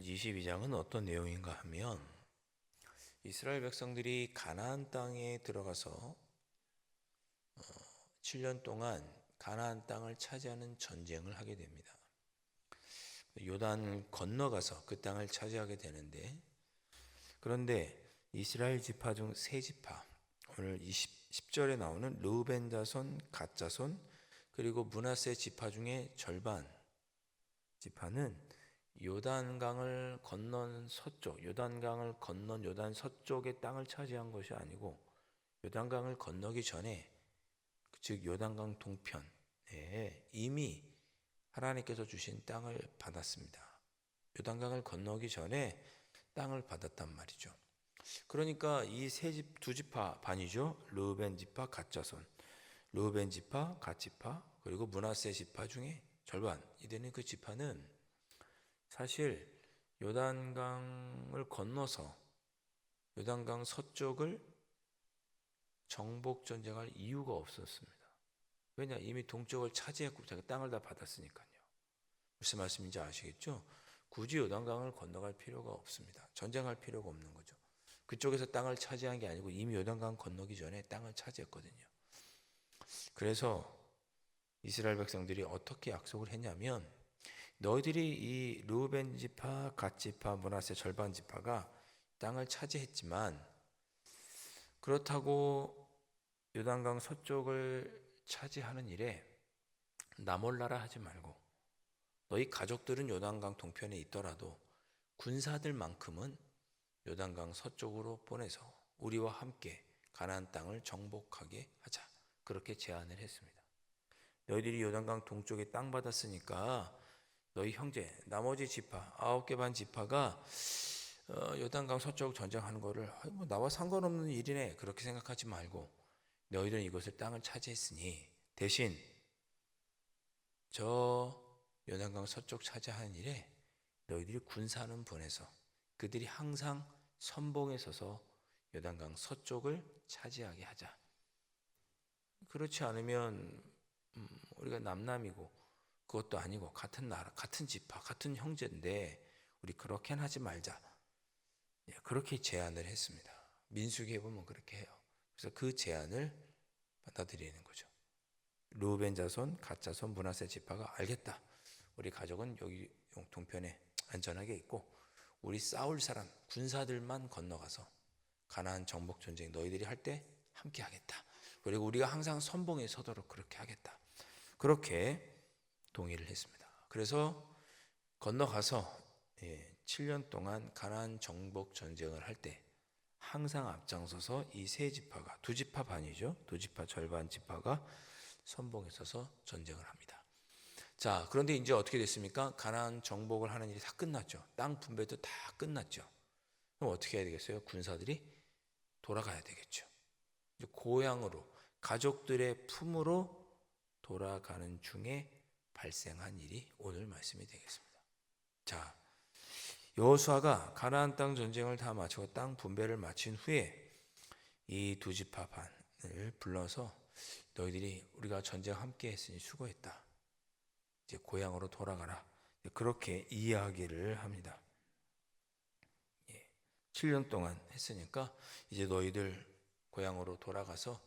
22장은 어떤 내용인가 하면 이스라엘 백성들이 가나안 땅에 들어가서 7년 동안 가나안 땅을 차지하는 전쟁을 하게 됩니다. 요단을 건너가서 그 땅을 차지하게 되는데, 그런데 이스라엘 지파 중 세 지파, 오늘 10절에 나오는 르우벤 자손, 갓 자손, 그리고 므낫세 지파 중에 절반 지파는 요단강을 건넌 서쪽, 요단강을 건넌 요단 서쪽의 땅을 차지한 것이 아니고 요단강을 건너기 전에, 즉 요단강 동편에 이미 하나님께서 주신 땅을 받았습니다. 요단강을 건너기 전에 땅을 받았단 말이죠. 그러니까 이 두 지파 반이죠. 르우벤 지파, 갓 자손, 르우벤 지파, 갓 지파, 그리고 므낫세 지파 중에 절반 이 되는 그 지파는 사실 요단강을 건너서 요단강 서쪽을 정복 전쟁할 이유가 없었습니다. 왜냐? 이미 동쪽을 차지했고 자기 땅을 다 받았으니까요. 무슨 말씀인지 아시겠죠? 굳이 요단강을 건너갈 필요가 없습니다. 전쟁할 필요가 없는 거죠. 그쪽에서 땅을 차지한 게 아니고 이미 요단강 건너기 전에 땅을 차지했거든요. 그래서 이스라엘 백성들이 어떻게 약속을 했냐면, 너희들이 이 르우벤 지파, 갓 지파, 므낫세 절반 지파가 땅을 차지했지만 그렇다고 요단강 서쪽을 차지하는 일에 나몰라라 하지 말고, 너희 가족들은 요단강 동편에 있더라도 군사들만큼은 요단강 서쪽으로 보내서 우리와 함께 가나안 땅을 정복하게 하자, 그렇게 제안을 했습니다. 너희들이 요단강 동쪽에 땅 받았으니까 너희 형제 나머지 지파 9개 반 지파가 요단강 서쪽 전쟁하는 거를 뭐 나와 상관없는 일이네 그렇게 생각하지 말고, 너희들은 이곳을 땅을 차지했으니 대신 저 요단강 서쪽 차지하는 일에 너희들이 군사는 보내서 그들이 항상 선봉에 서서 요단강 서쪽을 차지하게 하자. 그렇지 않으면 우리가 남남이고 그것도 아니고 같은 나라, 같은 지파, 같은 형제인데 우리 그렇게는 하지 말자. 그렇게 제안을 했습니다. 민수기에 보면 그렇게 해요. 그래서 그 제안을 받아들이는 거죠. 르우벤 자손, 갓 자손, 므낫세 지파가 알겠다. 우리 가족은 여기 동편에 안전하게 있고 우리 싸울 사람, 군사들만 건너가서 가나안 정복 전쟁 너희들이 할 때 함께 하겠다. 그리고 우리가 항상 선봉에 서도록 그렇게 하겠다. 그렇게 동의를 했습니다. 그래서 건너가서 7년 동안 가나안 정복 전쟁을 할 때 항상 앞장서서 이 세 지파가, 두 지파 반이죠. 두 지파 절반 지파가 선봉에 서서 전쟁을 합니다. 자, 그런데 이제 어떻게 됐습니까? 가나안 정복을 하는 일이 다 끝났죠. 땅 분배도 다 끝났죠. 그럼 어떻게 해야 되겠어요? 군사들이 돌아가야 되겠죠. 이제 고향으로, 가족들의 품으로 돌아가는 중에 발생한 일이 오늘 말씀이 되겠습니다. 자, 여호수아가 가나안 땅 전쟁을 다 마치고 땅 분배를 마친 후에 이 두 지파 반을 불러서 너희들이 우리가 전쟁 함께 했으니 수고했다. 이제 고향으로 돌아가라. 그렇게 이야기를 합니다. 7년 동안 했으니까 이제 너희들 고향으로 돌아가서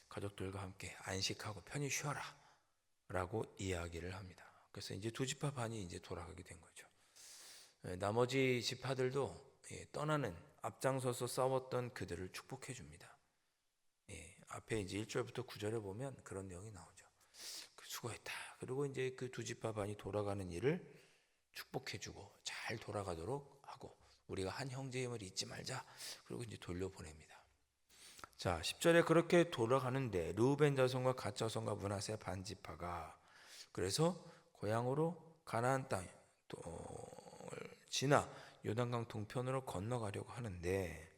가족들과 함께 안식하고 편히 쉬어라 라고 이야기를 합니다. 그래서 이제 두 지파 반이 이제 돌아가게 된 거죠. 나머지 지파들도 떠나는, 앞장서서 싸웠던 그들을 축복해 줍니다. 앞에 이제 1절부터 9절에 보면 그런 내용이 나오죠. 수고했다. 그리고 이제 그 두 지파 반이 돌아가는 일을 축복해 주고 잘 돌아가도록 하고, 우리가 한 형제임을 잊지 말자. 그리고 이제 돌려보냅니다. 자, 10절에 그렇게 돌아가는데 르우벤 자손과 갓 자손과 므낫세 반 지파가 그래서 고향으로 가나안 땅을 지나 요단강 동편으로 건너가려고 하는데,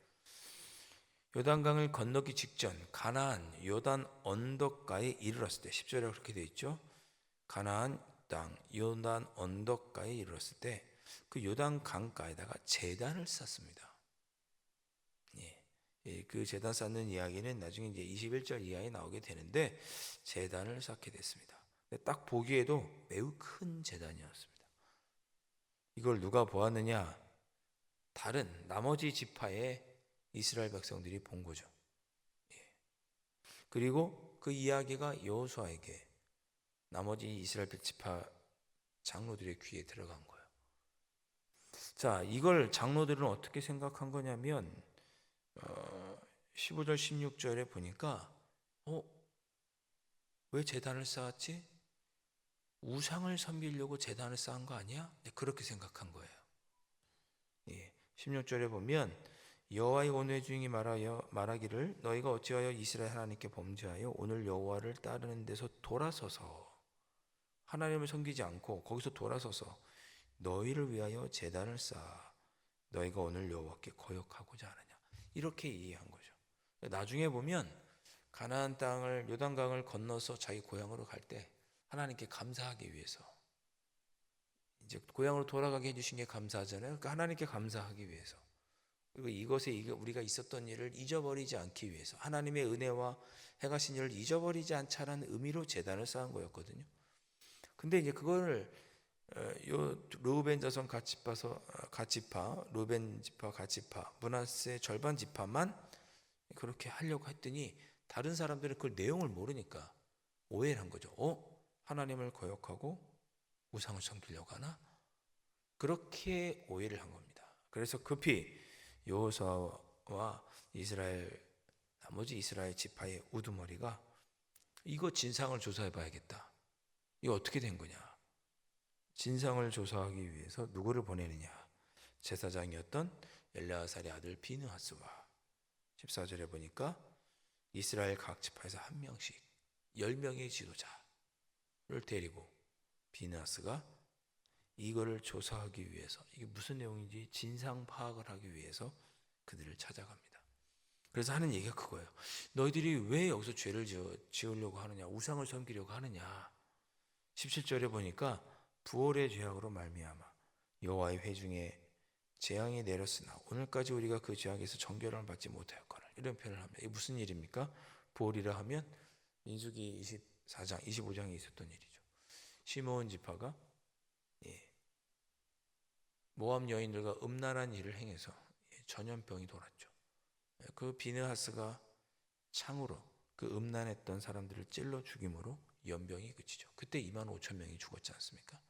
요단강을 건너기 직전 가나안 요단 언덕가에 이르렀을 때, 10절에 그렇게 되어 있죠. 가나안 땅 요단 언덕가에 이르렀을 때 그 요단 강가에다가 제단을 쌓습니다. 그 제단 쌓는 이야기는 나중에 이제 21절 이하에 나오게 되는데, 제단을 쌓게 됐습니다. 딱 보기에도 매우 큰 제단이었습니다. 이걸 누가 보았느냐? 다른 나머지 지파의 이스라엘 백성들이 본 거죠. 그리고 그 이야기가 여호수아에게, 나머지 이스라엘 지파 장로들의 귀에 들어간 거예요. 자, 이걸 장로들은 어떻게 생각한 거냐면 15절 16절에 보니까 왜 제단을 쌓았지? 우상을 섬기려고 제단을 쌓은 거 아니야? 그렇게 생각한 거예요. 16절에 보면 여호와의 온 회중이 말하기를 너희가 어찌하여 이스라엘 하나님께 범죄하여 오늘 여호와를 따르는 데서 돌아서서 하나님을 섬기지 않고 거기서 돌아서서 너희를 위하여 제단을 쌓아 너희가 오늘 여호와께 거역하고자 하느냐, 이렇게 이해한 거죠. 나중에 보면 가나안 땅을, 요단강을 건너서 자기 고향으로 갈 때 하나님께 감사하기 위해서, 이제 고향으로 돌아가게 해주신 게 감사하잖아요. 그러니까 하나님께 감사하기 위해서, 그리고 이것에 우리가 있었던 일을 잊어버리지 않기 위해서, 하나님의 은혜와 행하신 일을 잊어버리지 않자라는 의미로 제단을 쌓은 거였거든요. 근데 이제 그거를 요 르우벤 자손 갓지파, 르우벤 지파 갓지파, 므낫세 절반 지파만 그렇게 하려고 했더니 다른 사람들은 그 내용을 모르니까 오해를 한 거죠. 하나님을 거역하고 우상을 섬기려고 하나? 그렇게 오해를 한 겁니다. 그래서 급히 여호수아와 나머지 이스라엘 지파의 우두머리가 이거 진상을 조사해 봐야겠다. 이거 어떻게 된 거냐? 진상을 조사하기 위해서 누구를 보내느냐? 제사장이었던 엘르아살의 아들 비느하스와, 14절에 보니까 이스라엘 각 지파에서 한 명씩 10명의 지도자를 데리고 비느하스가 이거를 조사하기 위해서, 이게 무슨 내용인지 진상 파악을 하기 위해서 그들을 찾아갑니다. 그래서 하는 얘기가 그거예요. 너희들이 왜 여기서 죄를 지으려고 하느냐, 우상을 섬기려고 하느냐. 17절에 보니까 부올의 죄악으로 말미암아 여호와의 회중에 재앙이 내렸으나 오늘까지 우리가 그 죄악에서 정결함을 받지 못하였거늘, 이런 표현을 합니다. 이게 무슨 일입니까? 부올이라 하면 민수기 24장 25장에 있었던 일이죠. 시므온 지파가 모압 여인들과 음란한 일을 행해서 전염병이 돌았죠. 그 비느하스가 창으로 그 음란했던 사람들을 찔러 죽임으로 연병이 그치죠. 그때 2만 5천 명이 죽었지 않습니까?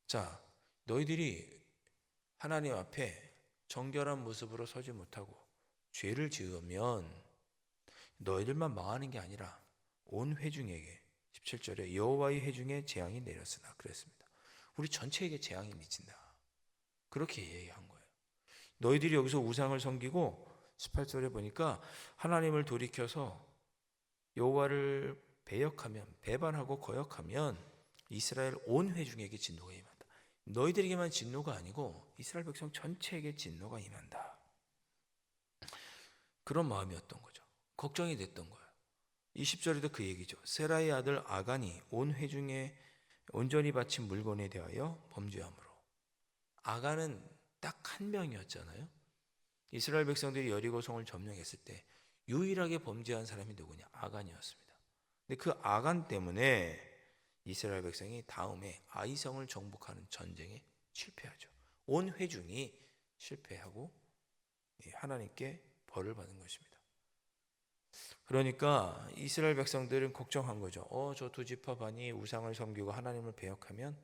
자, 너희들이 하나님 앞에 정결한 모습으로 서지 못하고 죄를 지으면 너희들만 망하는 게 아니라 온 회중에게, 17절에 여호와의 회중에 재앙이 내렸으나 그랬습니다. 우리 전체에게 재앙이 미친다. 그렇게 얘기한 거예요. 너희들이 여기서 우상을 섬기고, 18절에 보니까 하나님을 돌이켜서 여호와를 배반하고 거역하면 이스라엘 온 회중에게 진노가 임한다. 너희들에게만 진노가 아니고 이스라엘 백성 전체에게 진노가 임한다. 그런 마음이었던 거죠. 걱정이 됐던 거예요. 20절에도 그 얘기죠. 세라의 아들 아간이 온 회중에 온전히 바친 물건에 대하여 범죄함으로. 아간은 딱 한 명이었잖아요. 이스라엘 백성들이 여리고성을 점령했을 때 유일하게 범죄한 사람이 누구냐? 아간이었습니다. 근데 그 아간 때문에 이스라엘 백성이 다음에 아이성을 정복하는 전쟁에 실패하죠. 온 회중이 실패하고 하나님께 벌을 받은 것입니다. 그러니까 이스라엘 백성들은 걱정한 거죠. 저 두 지파 반이 우상을 섬기고 하나님을 배역하면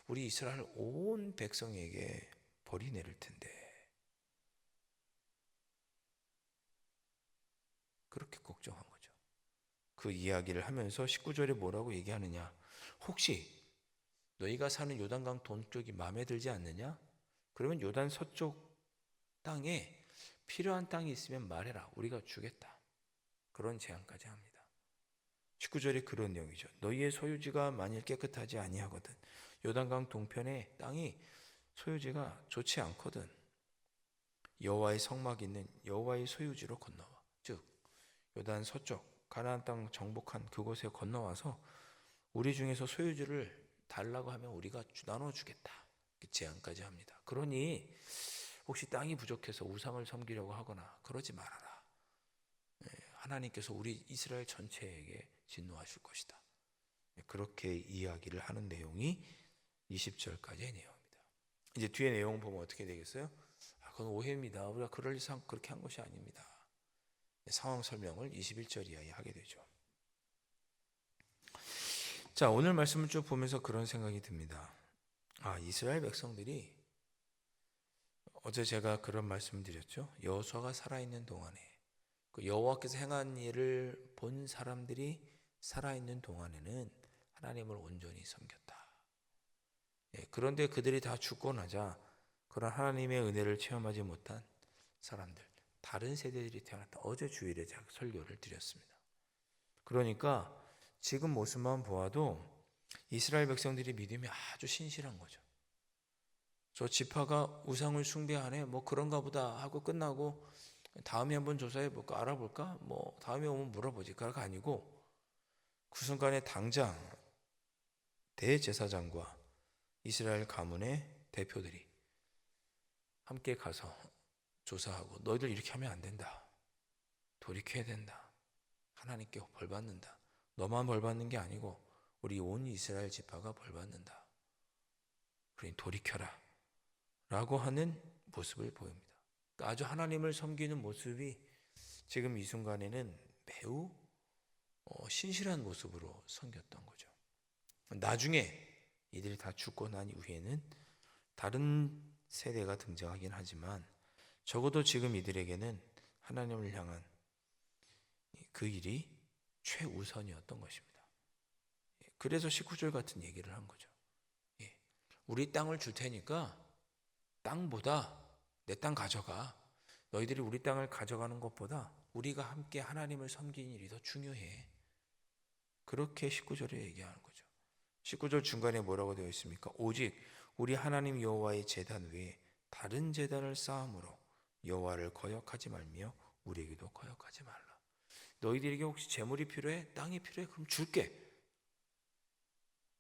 우리 이스라엘 온 백성에게 벌이 내릴 텐데, 그렇게 걱정한 거죠. 그 이야기를 하면서 19절에 뭐라고 얘기하느냐? 혹시 너희가 사는 요단강 동쪽이 마음에 들지 않느냐? 그러면 요단 서쪽 땅에 필요한 땅이 있으면 말해라. 우리가 주겠다. 그런 제안까지 합니다. 19절에 그런 내용이죠. 너희의 소유지가 만일 깨끗하지 아니하거든, 요단강 동편의 땅이 소유지가 좋지 않거든, 여호와의 성막 있는 여호와의 소유지로 건너와. 즉 요단 서쪽 가나안 땅 정복한 그곳에 건너와서 우리 중에서 소유지를 달라고 하면 우리가 나눠주겠다. 제안까지 합니다. 그러니 혹시 땅이 부족해서 우상을 섬기려고 하거나 그러지 말아라. 하나님께서 우리 이스라엘 전체에게 진노하실 것이다. 그렇게 이야기를 하는 내용이 20절까지의 내용입니다. 이제 뒤에 내용 보면 어떻게 되겠어요? 그건 오해입니다. 우리가 그럴 이상 그렇게 한 것이 아닙니다. 상황 설명을 21절 이하에 하게 되죠. 자, 오늘 말씀을 쭉 보면서 그런 생각이 듭니다. 이스라엘 백성들이 어제 제가 그런 말씀을 드렸죠. 여호수아가 살아있는 동안에 그 여호와께서 행한 일을 본 사람들이 살아있는 동안에는 하나님을 온전히 섬겼다. 그런데 그들이 다 죽고 나자 그런 하나님의 은혜를 체험하지 못한 사람들, 다른 세대들이 태어났다. 어제 주일에 제가 설교를 드렸습니다. 그러니까 지금 모습만 보아도 이스라엘 백성들이 믿음이 아주 신실한 거죠. 저 지파가 우상을 숭배하네, 뭐 그런가 보다 하고 끝나고 다음에 한번 조사해 볼까, 알아볼까, 뭐 다음에 오면 물어보지. 그거 아니고 그 순간에 당장 대제사장과 이스라엘 가문의 대표들이 함께 가서 조사하고, 너희들 이렇게 하면 안 된다. 돌이켜야 된다. 하나님께 벌 받는다. 너만 벌 받는 게 아니고 우리 온 이스라엘 지파가 벌 받는다. 그러니 돌이켜라 라고 하는 모습을 보입니다. 그러니까 아주 하나님을 섬기는 모습이 지금 이 순간에는 매우 신실한 모습으로 섬겼던 거죠. 나중에 이들이 다 죽고 난 이후에는 다른 세대가 등장하긴 하지만 적어도 지금 이들에게는 하나님을 향한 그 일이 최우선이었던 것입니다. 그래서 19절 같은 얘기를 한 거죠. 우리 땅을 줄 테니까 땅보다 내 땅 가져가. 너희들이 우리 땅을 가져가는 것보다 우리가 함께 하나님을 섬기는 일이 더 중요해. 그렇게 19절에 얘기하는 거죠. 19절 중간에 뭐라고 되어 있습니까? 오직 우리 하나님 여호와의 제단 외에 다른 제단을 쌓음으로 여호와를 거역하지 말며 우리에게도 거역하지 말라. 너희들에게 혹시 재물이 필요해? 땅이 필요해? 그럼 줄게.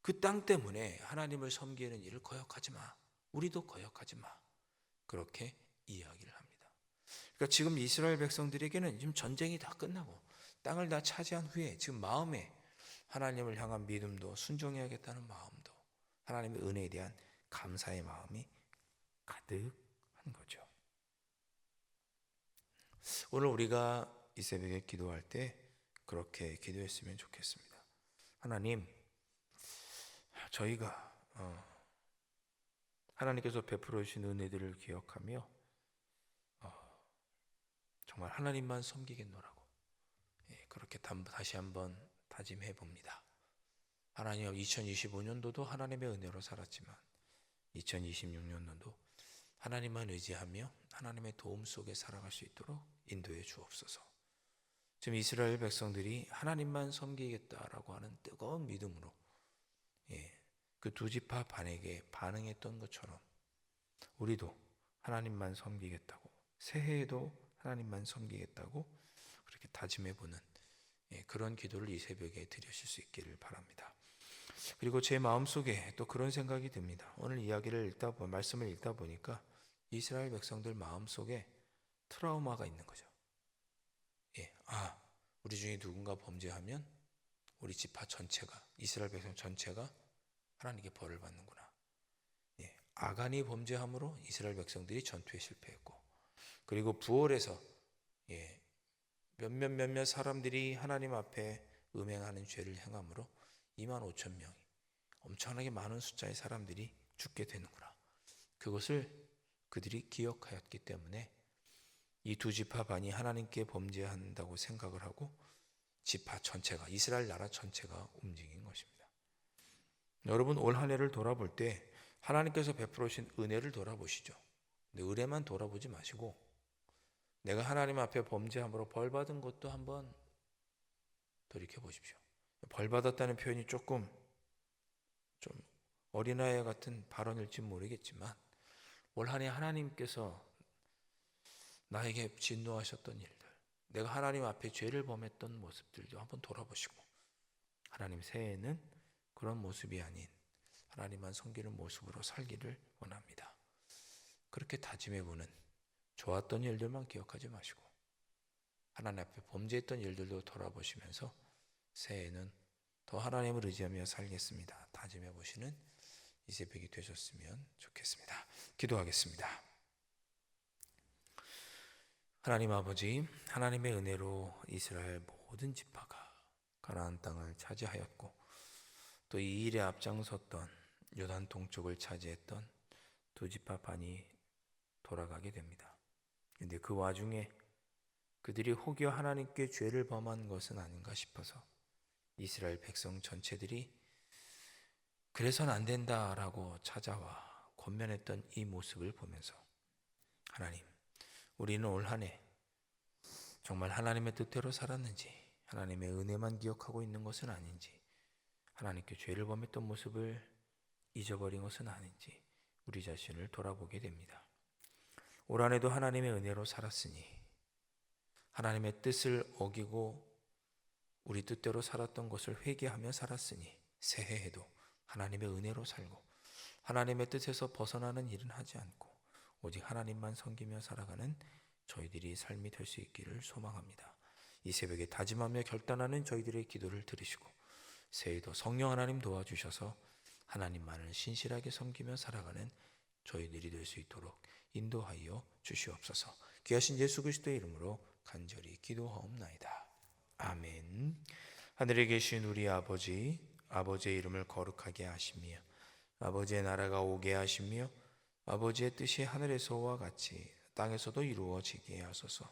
그 땅 때문에 하나님을 섬기는 일을 거역하지 마. 우리도 거역하지 마. 그렇게 이야기를 합니다. 그러니까 지금 이스라엘 백성들에게는 지금 전쟁이 다 끝나고 땅을 다 차지한 후에 지금 마음에 하나님을 향한 믿음도 순종해야겠다는 마음도 하나님의 은혜에 대한 감사의 마음이 가득한 거죠. 오늘 우리가 이 새벽에 기도할 때 그렇게 기도했으면 좋겠습니다. 하나님, 저희가 하나님께서 베풀어 주신 은혜들을 기억하며 정말 하나님만 섬기겠노라고 그렇게 다시 한번 다짐해 봅니다. 하나님, 2025년도도 하나님의 은혜로 살았지만 2026년도도 하나님만 의지하며 하나님의 도움 속에 살아갈 수 있도록 인도해 주옵소서. 지금 이스라엘 백성들이 하나님만 섬기겠다라고 하는 뜨거운 믿음으로 그 두 지파 반에게 반응했던 것처럼 우리도 하나님만 섬기겠다고, 새해에도 하나님만 섬기겠다고 그렇게 다짐해보는 그런 기도를 이 새벽에 드리실 수 있기를 바랍니다. 그리고 제 마음속에 또 그런 생각이 듭니다. 오늘 말씀을 읽다 보니까 이스라엘 백성들 마음속에 트라우마가 있는 거죠. 우리 중에 누군가 범죄하면 우리 지파 전체가, 이스라엘 백성 전체가 하나님께 벌을 받는구나. 아간이 범죄함으로 이스라엘 백성들이 전투에 실패했고, 그리고 부월에서 몇몇 사람들이 하나님 앞에 음행하는 죄를 행함으로 25,000명이, 엄청나게 많은 숫자의 사람들이 죽게 되는구나. 그것을 그들이 기억하였기 때문에 이 두 지파 반이 하나님께 범죄한다고 생각을 하고 지파 전체가, 이스라엘 나라 전체가 움직인 것입니다. 여러분, 올 한 해를 돌아볼 때 하나님께서 베풀어 주신 은혜를 돌아보시죠. 근데 은혜만 돌아보지 마시고 내가 하나님 앞에 범죄함으로 벌 받은 것도 한번 돌이켜 보십시오. 벌 받았다는 표현이 조금 좀 어린아이 같은 발언일지 모르겠지만 올 한 해 하나님께서 나에게 진노하셨던 일들, 내가 하나님 앞에 죄를 범했던 모습들도 한번 돌아보시고 하나님, 새해에는 그런 모습이 아닌 하나님만 섬기는 모습으로 살기를 원합니다. 그렇게 다짐해보는, 좋았던 일들만 기억하지 마시고 하나님 앞에 범죄했던 일들도 돌아보시면서 새해에는 더 하나님을 의지하며 살겠습니다 다짐해보시는 이 새벽이 되셨으면 좋겠습니다. 기도하겠습니다. 하나님 아버지, 하나님의 은혜로 이스라엘 모든 지파가 가나안 땅을 차지하였고 또 이 일에 앞장섰던 요단 동쪽을 차지했던 두 지파 반이 돌아가게 됩니다. 그런데 그 와중에 그들이 혹여 하나님께 죄를 범한 것은 아닌가 싶어서 이스라엘 백성 전체들이 그래서는 안 된다라고 찾아와 권면했던 이 모습을 보면서 하나님, 우리는 올 한 해 정말 하나님의 뜻대로 살았는지 하나님의 은혜만 기억하고 있는 것은 아닌지 하나님께 죄를 범했던 모습을 잊어버린 것은 아닌지 우리 자신을 돌아보게 됩니다. 올 한 해도 하나님의 은혜로 살았으니 하나님의 뜻을 어기고 우리 뜻대로 살았던 것을 회개하며 살았으니 새해에도 하나님의 은혜로 살고 하나님의 뜻에서 벗어나는 일은 하지 않고 오직 하나님만 섬기며 살아가는 저희들이 삶이 될 수 있기를 소망합니다. 이 새벽에 다짐하며 결단하는 저희들의 기도를 들으시고 새해도 성령 하나님 도와주셔서 하나님만을 신실하게 섬기며 살아가는 저희들이 될 수 있도록 인도하여 주시옵소서. 귀하신 예수 그리스도의 이름으로 간절히 기도하옵나이다. 아멘. 하늘에 계신 우리 아버지, 아버지의 이름을 거룩하게 하시며 아버지의 나라가 오게 하시며 아버지의 뜻이 하늘에서와 같이 땅에서도 이루어지게 하소서.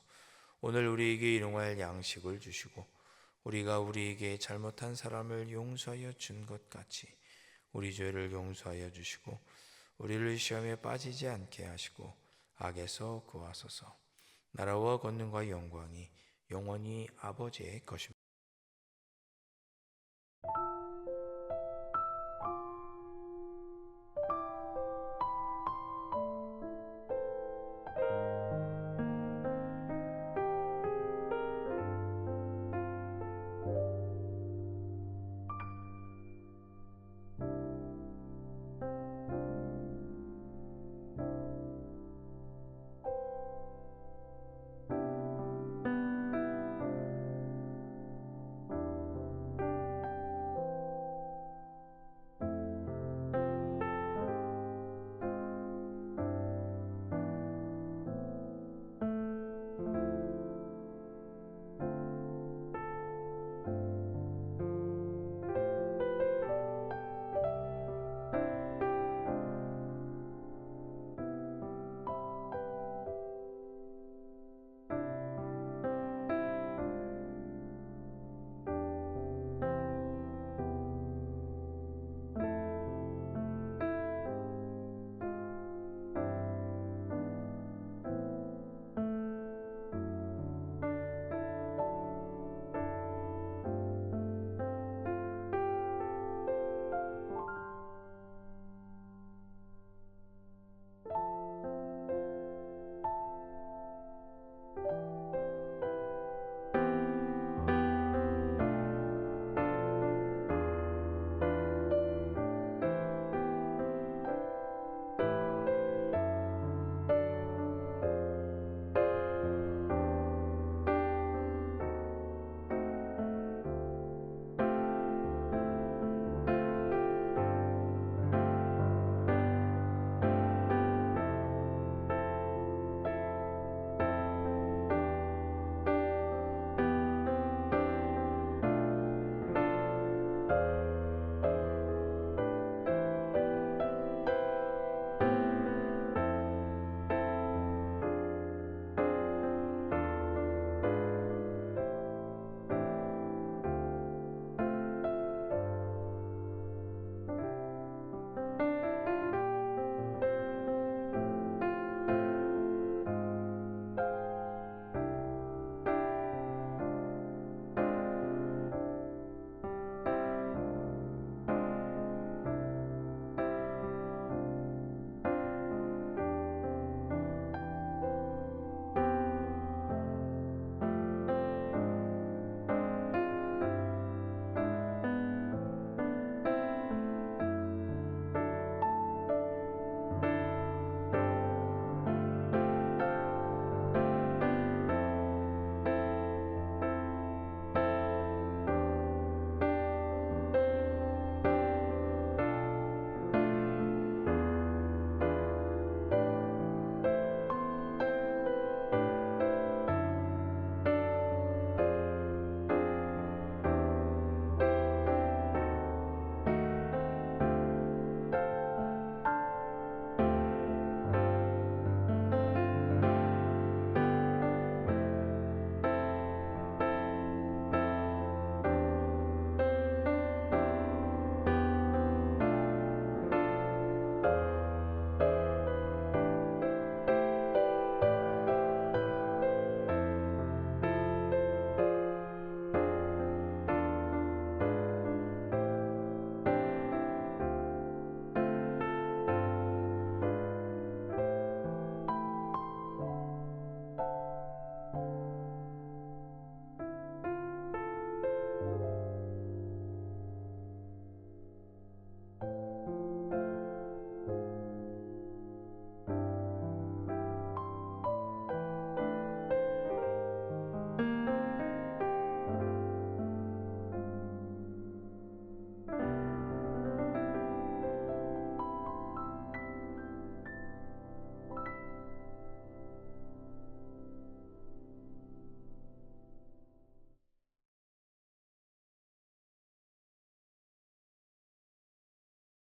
오늘 우리에게 일용할 양식을 주시고 우리가 우리에게 잘못한 사람을 용서하여 준 것 같이 우리 죄를 용서하여 주시고 우리를 시험에 빠지지 않게 하시고 악에서 구하소서. 나라와 권능과 영광이 영원히 아버지의 것입니다.